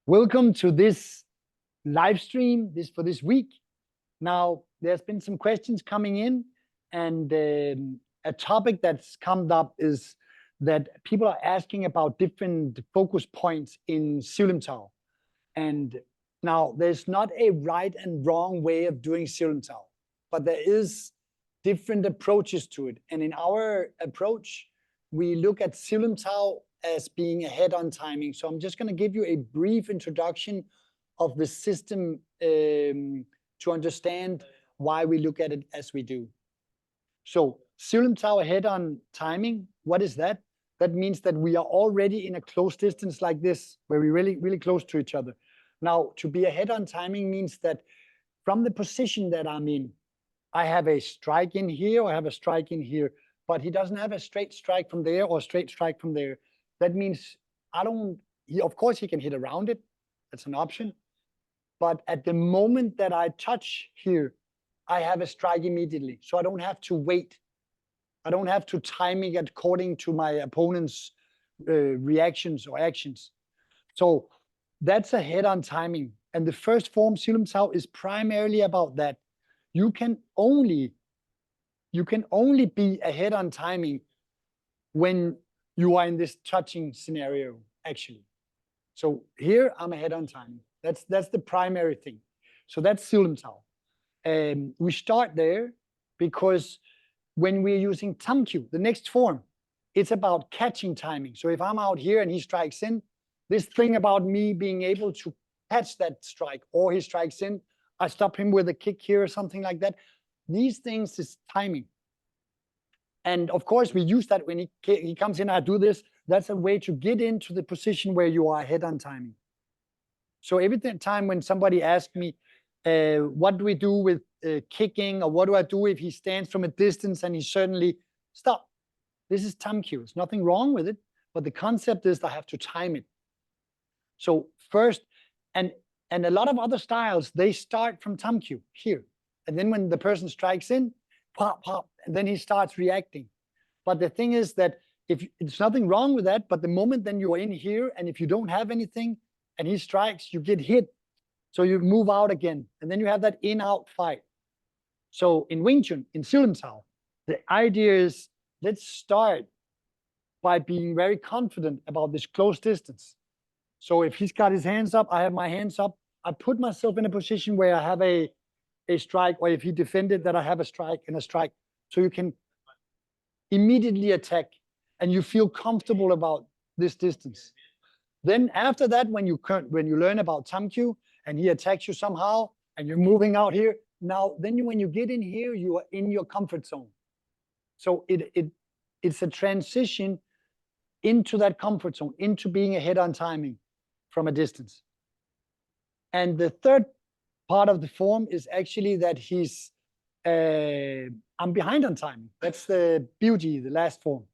Welcome to this live stream for this week. Now, there's been some questions coming in, and a topic that's come up is that people are asking about different focus points in Siu Lim Tao. And now, there's not a right and wrong way of doing Siu Lim Tao, but there is different approaches to it. And in our approach, we look at Siu Lim Tao as being a head-on timing. So I'm just going to give you a brief introduction of the system to understand why we look at it as we do. So Siu Lim Tao head-on timing, what is that? That means that we are already in a close distance like this, where we're really close to each other. Now, to be a head-on timing means that from the position that I'm in, I have a strike in here, or I have a strike in here, but he doesn't have a straight strike from there or a straight strike from there. That means of course he can hit around it, that's an option. But at the moment that I touch here, I have a strike immediately. So I don't have to wait. I don't have to time it according to my opponent's reactions or actions. So that's a head-on timing. And the first form, Siu Lim Tao, is primarily about that. You can only be a head-on timing when you are in this touching scenario, actually. So here I'm a head-on timing. That's the primary thing. So that's Siu Lim Tao. We start there because when we're using Tomek Gjøl, the next form, it's about catching timing. So if I'm out here and he strikes in, this thing about me being able to catch that strike, or he strikes in, I stop him with a kick here or something like that. These things is timing. And of course, we use that when he comes in, I do this. That's a way to get into the position where you are head-on timing. So every time when somebody asks me, what do we do with kicking, or what do I do if he stands from a distance and he suddenly stop? This is Tomek Gjøl. There's nothing wrong with it, but the concept is I have to time it. So first, and a lot of other styles, they start from Tomek Gjøl here. And then when the person strikes in, pop, pop, and then he starts reacting. But the thing is that if it's nothing wrong with that, but the moment then you are in here, and if you don't have anything and he strikes, you get hit. So you move out again, and then you have that in-out fight. So in Wing Chun, in Siu Lim Tao, the idea is let's start by being very confident about this close distance. So if he's got his hands up, I have my hands up. I put myself in a position where I have a strike, or if he defended that I have a strike and a strike. So you can immediately attack and you feel comfortable about this distance. Then after that, when you learn about Tomek Gjøl and he attacks you somehow and you're moving out here, now then when you get in here, you are in your comfort zone. So it's a transition into that comfort zone, into being a head-on timing from a distance. And the third part of the form is actually that he's I'm behind on timing. That's the beauty, the last form.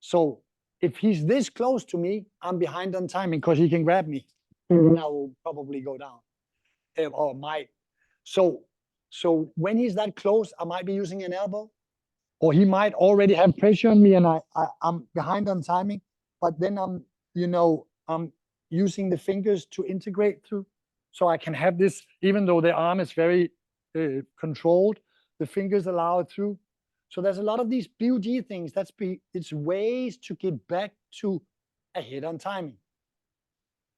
So if he's this close to me, I'm behind on timing because he can grab me. And I will probably go down, or might. So when he's that close, I might be using an elbow, or he might already have pressure on me, and I'm behind on timing. But then I'm using the fingers to integrate through, so I can have this, even though the arm is very controlled, the fingers allow it through. So there's a lot of these BUG things. It's ways to get back to a head-on timing.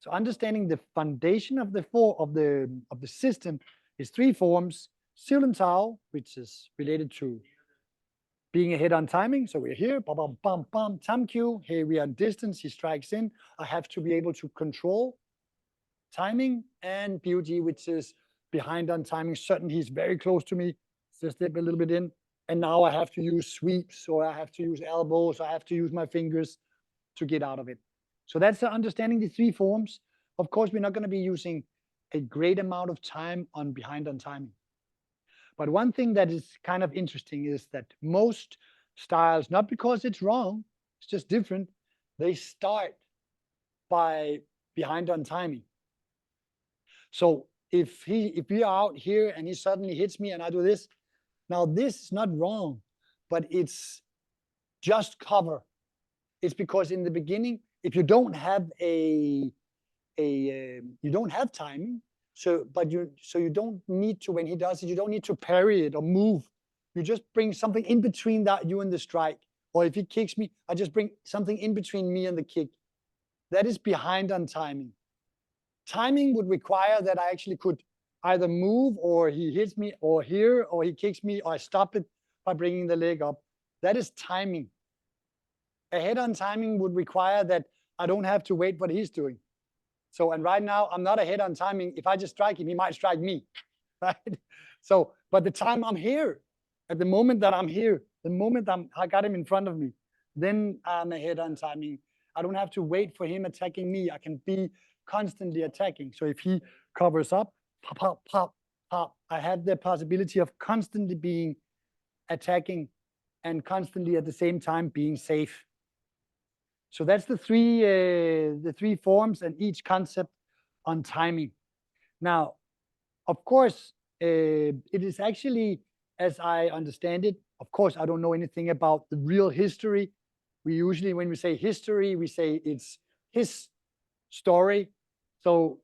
So understanding the foundation of the system is three forms: Siu Lim Tao, which is related to being a head-on timing. So we're here, bam, bam, bam, bam, Tomek Gjøl. Here we are in distance. He strikes in. I have to be able to control timing, and BUG, which is behind on timing. Certainly, he's very close to me. Just step a little bit in. And now I have to use sweeps, or I have to use elbows, or I have to use my fingers to get out of it. So that's understanding the three forms. Of course, we're not going to be using a great amount of time on behind on timing. But one thing that is kind of interesting is that most styles, not because it's wrong, it's just different, they start by behind on timing. So if we are out here and he suddenly hits me and I do this, now this is not wrong, but it's just cover. It's because in the beginning, if you don't have you don't have timing, so you don't need to, when he does it, you don't need to parry it or move. You just bring something in between that you and the strike. Or if he kicks me, I just bring something in between me and the kick. That is behind on timing. Timing would require that I actually could either move, or he hits me, or here, or he kicks me, or I stop it by bringing the leg up. That is timing. A head-on timing would require that I don't have to wait what he's doing. So, and right now, I'm not a head-on timing. If I just strike him, he might strike me, right? So, but the time I'm here, at the moment that I'm here, the moment I got him in front of me, then I'm a head-on timing. I don't have to wait for him attacking me. I can be constantly attacking. So if he covers up, pop, pop, pop, pop, I have the possibility of constantly being attacking and constantly at the same time being safe. So that's the three forms and each concept on timing. Now, of course, it is actually, as I understand it, of course, I don't know anything about the real history. We usually, when we say history, we say it's his story. So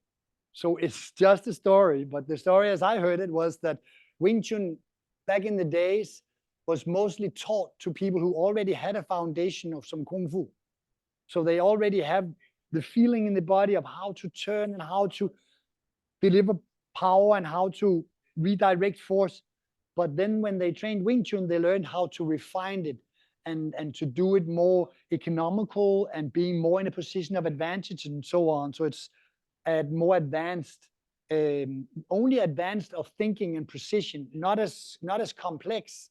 it's just a story. But the story, as I heard it, was that Wing Chun back in the days was mostly taught to people who already had a foundation of some Kung Fu. So they already have the feeling in the body of how to turn and how to deliver power and how to redirect force. But then when they trained Wing Chun, they learned how to refine it and to do it more economical and being more in a position of advantage and so on. So it's more advanced, only advanced of thinking and precision, not as complex,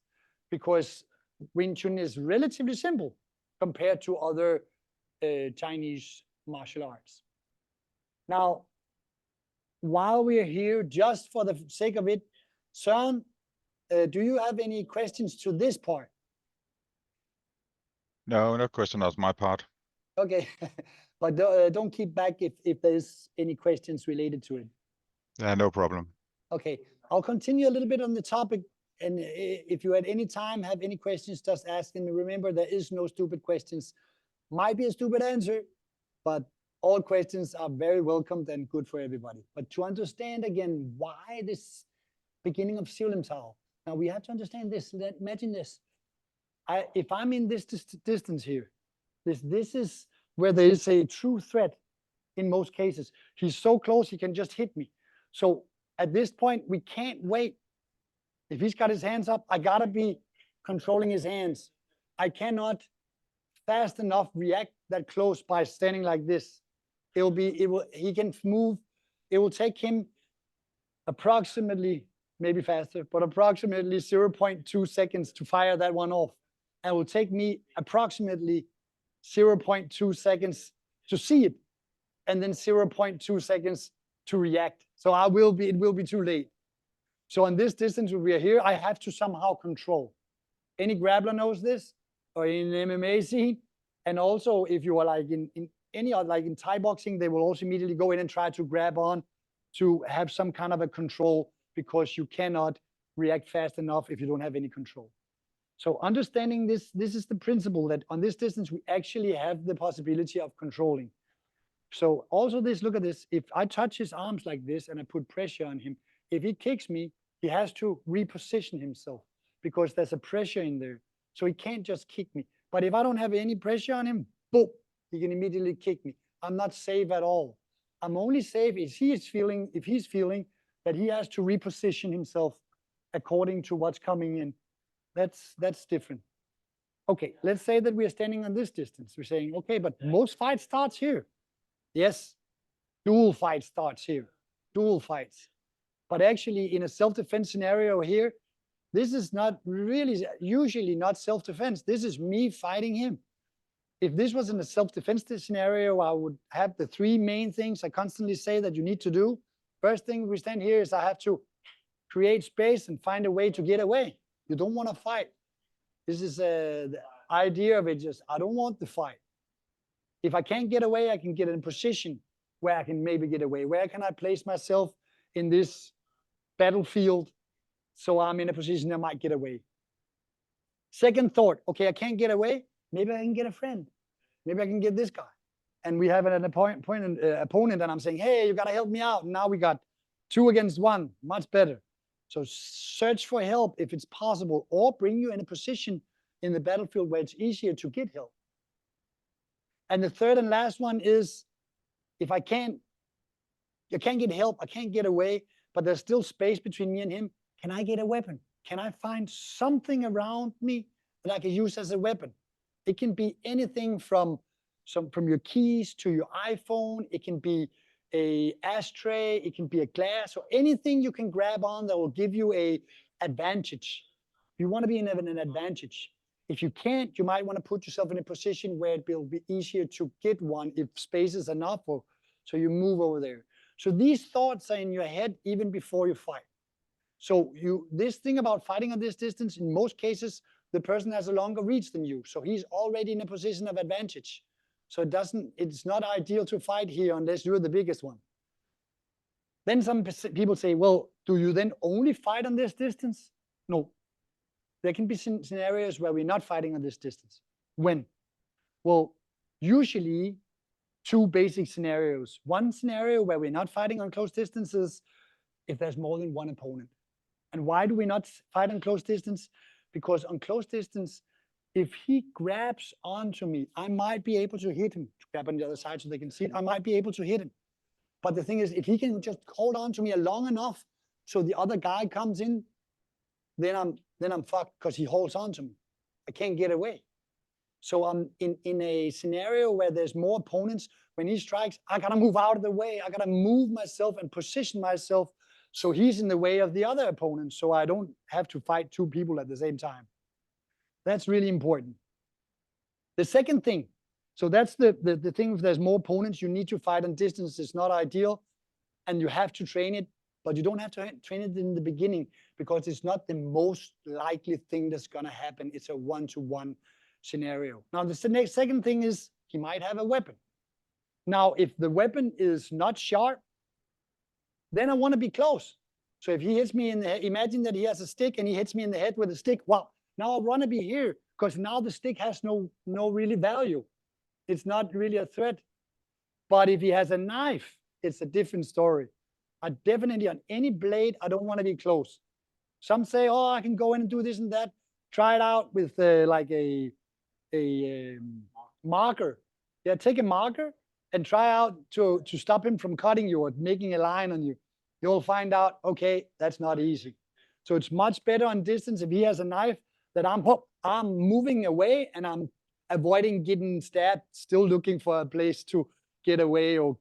because Wing Chun is relatively simple compared to other Chinese martial arts. Now, while we are here, just for the sake of it, Søren, do you have any questions to this part? No, no question on my part. Okay, but don't keep back if there's any questions related to it. Yeah, no problem. Okay, I'll continue a little bit on the topic, and if you at any time have any questions, just ask them. Remember, there is no stupid questions. Might be a stupid answer, but all questions are very welcomed and good for everybody. But to understand again why this beginning of Siu Lim Tao, now we have to understand this. Imagine this. If I'm in this distance here, this is where there is a true threat in most cases. He's so close, he can just hit me. So at this point, we can't wait. If he's got his hands up, I gotta be controlling his hands. I cannot fast enough react that close by standing like this. He can move. It will take him approximately, maybe faster, but approximately 0.2 seconds to fire that one off. And it will take me approximately 0.2 seconds to see it, and then 0.2 seconds to react. So it will be too late. So on this distance where we are here, I have to somehow control. Any grappler knows this, or in MMA scene. And also if you are like in any other, like in Thai boxing, they will also immediately go in and try to grab on to have some kind of a control, because you cannot react fast enough if you don't have any control. So understanding this is the principle that on this distance, we actually have the possibility of controlling. So also this, look at this. If I touch his arms like this and I put pressure on him, if he kicks me, he has to reposition himself because there's a pressure in there. So he can't just kick me. But if I don't have any pressure on him, boom, he can immediately kick me. I'm not safe at all. I'm only safe if he's feeling that he has to reposition himself according to what's coming in. That's different. Okay, let's say that we are standing on this distance. We're saying, okay, but most fights starts here. Yes, dual fight starts here, dual fights. But actually in a self-defense scenario here, this is not really, usually not self-defense. This is me fighting him. If this was in a self-defense scenario, I would have the three main things I constantly say that you need to do. First thing we stand here is I have to create space and find a way to get away. You don't want to fight. This is the idea of it, just I don't want the fight. If I can't get away, I can get in a position where I can maybe get away. Where can I place myself in this battlefield so I'm in a position I might get away? Second thought, okay, I can't get away. Maybe I can get a friend. Maybe I can get this guy. and we have an opponent, and I'm saying, hey, you got to help me out. And now we got 2 against 1, much better. So search for help if it's possible, or bring you in a position in the battlefield where it's easier to get help. And the third and last one is, if I can't get help, I can't get away, but there's still space between me and him, can I get a weapon? Can I find something around me that I can use as a weapon? It can be anything from your keys to your iPhone. It can be a ashtray. It can be a glass, or anything you can grab on that will give you a advantage. You want to be in an advantage. If you can't, you might want to put yourself in a position where it will be easier to get one if space is enough, or so you move over there. So these thoughts are in your head even before you fight. So this thing about fighting at this distance, in most cases, the person has a longer reach than you. So he's already in a position of advantage. So it's not ideal to fight here unless you're the biggest one. Then some people say, well, do you then only fight on this distance? No. There can be scenarios where we're not fighting on this distance. When? Well, usually 2 basic scenarios. One scenario where we're not fighting on close distances if there's more than 1 opponent. And why do we not fight on close distance? Because on close distance, if he grabs onto me, I might be able to hit him. Grab on the other side so they can see it. I might be able to hit him. But the thing is, if he can just hold on to me long enough so the other guy comes in, then I'm fucked, because he holds on to me. I can't get away. So I'm in a scenario where there's more opponents. When he strikes, I gotta move out of the way. I gotta move myself and position myself so he's in the way of the other opponent, so I don't have to fight 2 people at the same time. That's really important. The second thing, so that's the thing, if there's more opponents, you need to fight on distance. It's not ideal, and you have to train it, but you don't have to train it in the beginning, because it's not the most likely thing that's gonna happen. It's a 1-to-1 scenario. Now, the second thing is, he might have a weapon. Now, if the weapon is not sharp, then I want to be close. So if he hits me in the head, imagine that he has a stick and he hits me in the head with a stick. Well, now I want to be here, because now the stick has no really value. It's not really a threat. But if he has a knife, it's a different story. I definitely, on any blade, I don't want to be close. Some say, oh, I can go in and do this and that. Try it out with like a marker. Yeah, take a marker and try out to stop him from cutting you or making a line on you. You'll find out, okay, that's not easy. So it's much better on distance if he has a knife, that I'm moving away and I'm avoiding getting stabbed, still looking for a place to get away or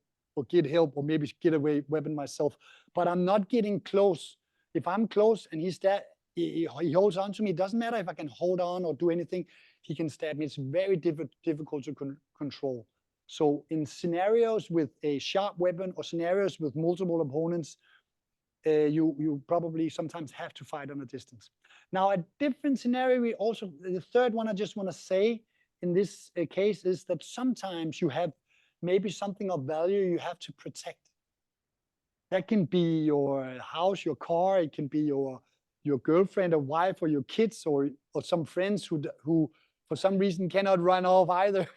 get help, or maybe get away weapon myself. But I'm not getting close. If I'm close and he holds on to me, it doesn't matter if I can hold on or do anything, he can stab me. It's very difficult to control. So in scenarios with a sharp weapon or scenarios with multiple opponents, you probably sometimes have to fight on a distance. Now, a different scenario, the third one I just want to say in this case is that sometimes you have maybe something of value you have to protect. That can be your house, your car, it can be your girlfriend or wife or your kids or some friends who for some reason cannot run off either.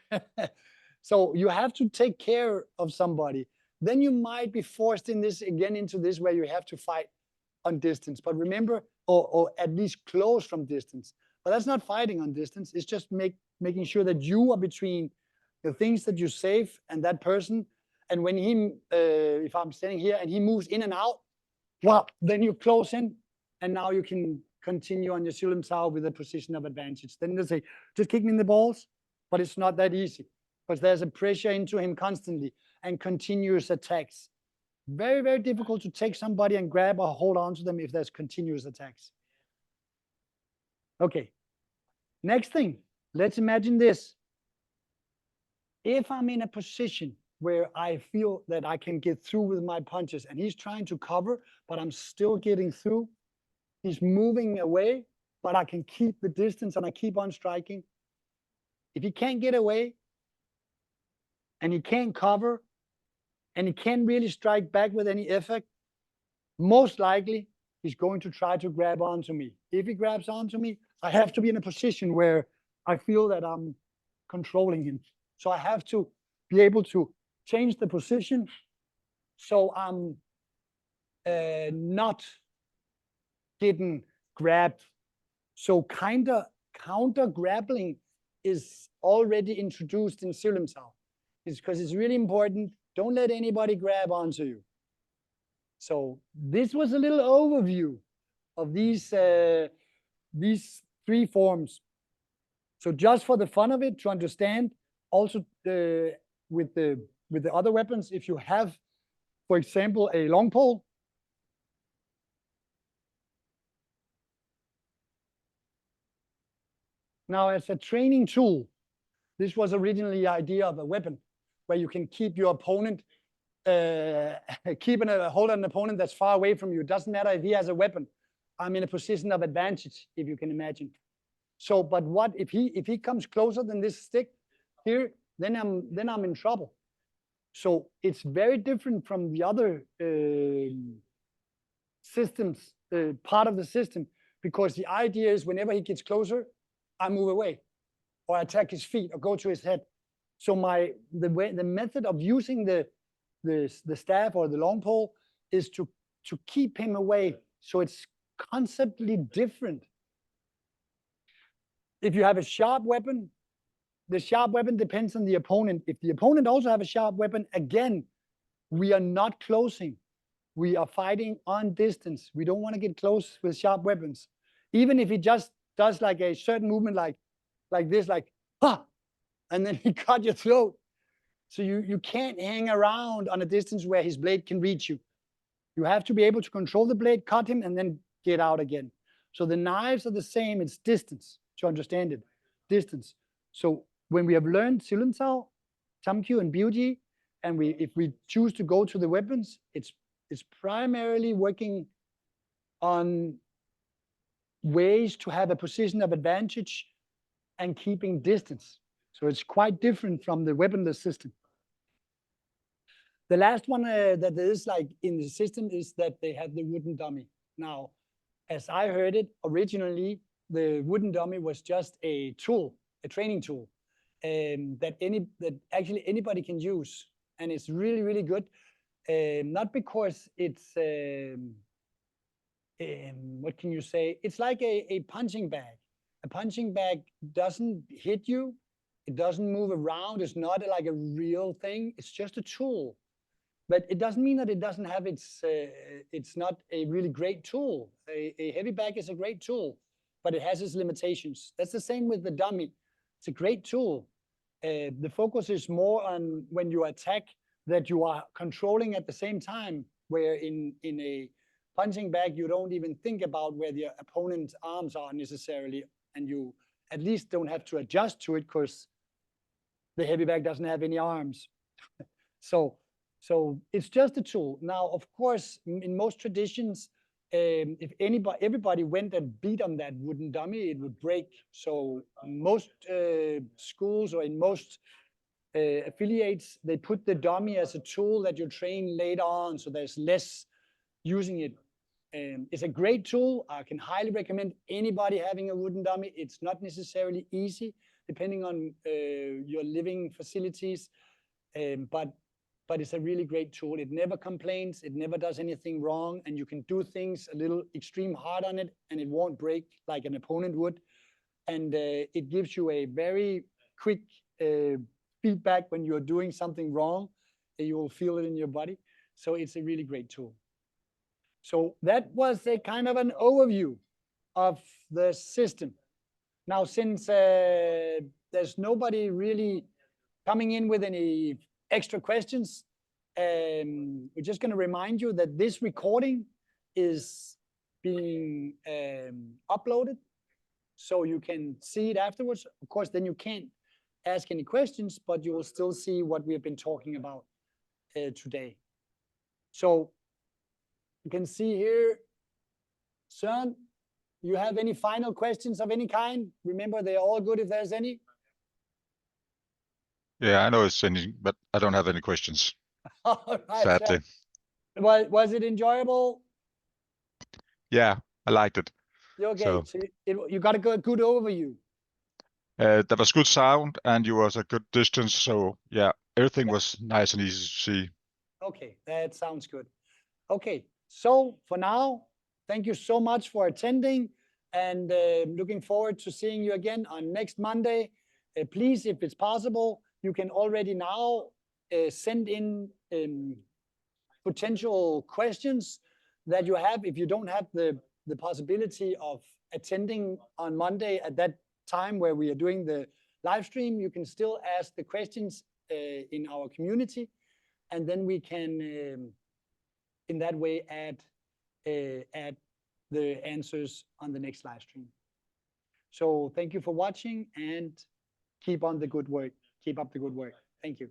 So you have to take care of somebody. Then you might be forced into this where you have to fight on distance. But remember, or at least close from distance. But that's not fighting on distance. It's just making sure that you are between the things that you save and that person. And when if I'm standing here and he moves in and out, well, then you close in, and now you can continue on your Siu Lim Tao with a position of advantage. Then they say, just kick me in the balls, but it's not that easy, because there's a pressure into him constantly and continuous attacks. Very, very difficult to take somebody and grab or hold on to them if there's continuous attacks. Okay, next thing, let's imagine this. If I'm in a position where I feel that I can get through with my punches and he's trying to cover, but I'm still getting through, he's moving away, but I can keep the distance and I keep on striking. If he can't get away and he can't cover and he can't really strike back with any effect, most likely he's going to try to grab onto me. If he grabs onto me, I have to be in a position where I feel that I'm controlling him. So I have to be able to change the position so I'm not getting grabbed. So counter grappling is already introduced in Siu Lim Tao. It's because it's really important. Don't let anybody grab onto you. So this was a little overview of these three forms. So just for the fun of it, to understand, also with the other weapons, if you have, for example, a long pole, now as a training tool, this was originally the idea of a weapon where you can keep your opponent, hold an opponent that's far away from you. It doesn't matter if he has a weapon. I'm in a position of advantage, if you can imagine. So, but what if he comes closer than this stick here, then I'm in trouble. So it's very different from the other systems, part of the system, because the idea is whenever he gets closer, I move away, or attack his feet, or go to his head. So the method of using the staff or the long pole is to keep him away. So it's conceptually different. If you have a sharp weapon, the sharp weapon depends on the opponent. If the opponent also have a sharp weapon, again, we are not closing. We are fighting on distance. We don't want to get close with sharp weapons. Even if he just does like a certain movement like this, like, ha, and then he cut your throat. So you can't hang around on a distance where his blade can reach you. You have to be able to control the blade, cut him, and then get out again. So the knives are the same, it's distance, to understand it, distance. So when we have learned Siu Lim Tao, Tomek Gjøl, and Beauty, and if we choose to go to the weapons, it's primarily working on ways to have a position of advantage and keeping distance. So it's quite different from the weaponless system. The last one that there is like in the system is that they have the wooden dummy. Now, as I heard it, originally, the wooden dummy was just a tool, a training tool, that actually anybody can use. And it's really, really good. Not because it's, what can you say? It's like a punching bag. A punching bag doesn't hit you. It doesn't move around. It's not like a real thing. It's just a tool. But it doesn't mean that it doesn't have it's not a really great tool. A heavy bag is a great tool, but it has its limitations. That's the same with the dummy. It's a great tool. The focus is more on when you attack that you are controlling at the same time, where in a punching bag, you don't even think about where the opponent's arms are necessarily, and you at least don't have to adjust to it because the heavy bag doesn't have any arms. So it's just a tool. Now, of course, in most traditions, if everybody went and beat on that wooden dummy, it would break. So most schools or in most affiliates, they put the dummy as a tool that you train later on, so there's less using it. It's a great tool. I can highly recommend anybody having a wooden dummy. It's not necessarily easy, depending on your living facilities, but it's a really great tool. It never complains, it never does anything wrong, and you can do things a little extreme hard on it, and it won't break like an opponent would. And it gives you a very quick feedback when you're doing something wrong, and you will feel it in your body. So it's a really great tool. So that was a kind of an overview of the system. Now, since there's nobody really coming in with any extra questions, we're just going to remind you that this recording is being uploaded, so you can see it afterwards. Of course, then you can't ask any questions, but you will still see what we have been talking about today. So you can see here, Søren, you have any final questions of any kind? Remember, they're all good if there's any. Yeah, I know it's any, but I don't have any questions. All right, Sadly. was it enjoyable? Yeah, I liked it. Okay, So you got a good overview. there was good sound and you was a good distance. So yeah, Everything Yeah. was nice and easy to see. Okay, that sounds good. Okay, so for now, thank you so much for attending, and looking forward to seeing you again on next Monday. Please, if it's possible, you can already now send in potential questions that you have. If you don't have the possibility of attending on Monday at that time where we are doing the live stream, you can still ask the questions in our community, and then we can, in that way, add the answers on the next live stream. So thank you for watching, and keep on the good work. Keep up the good work. Thank you.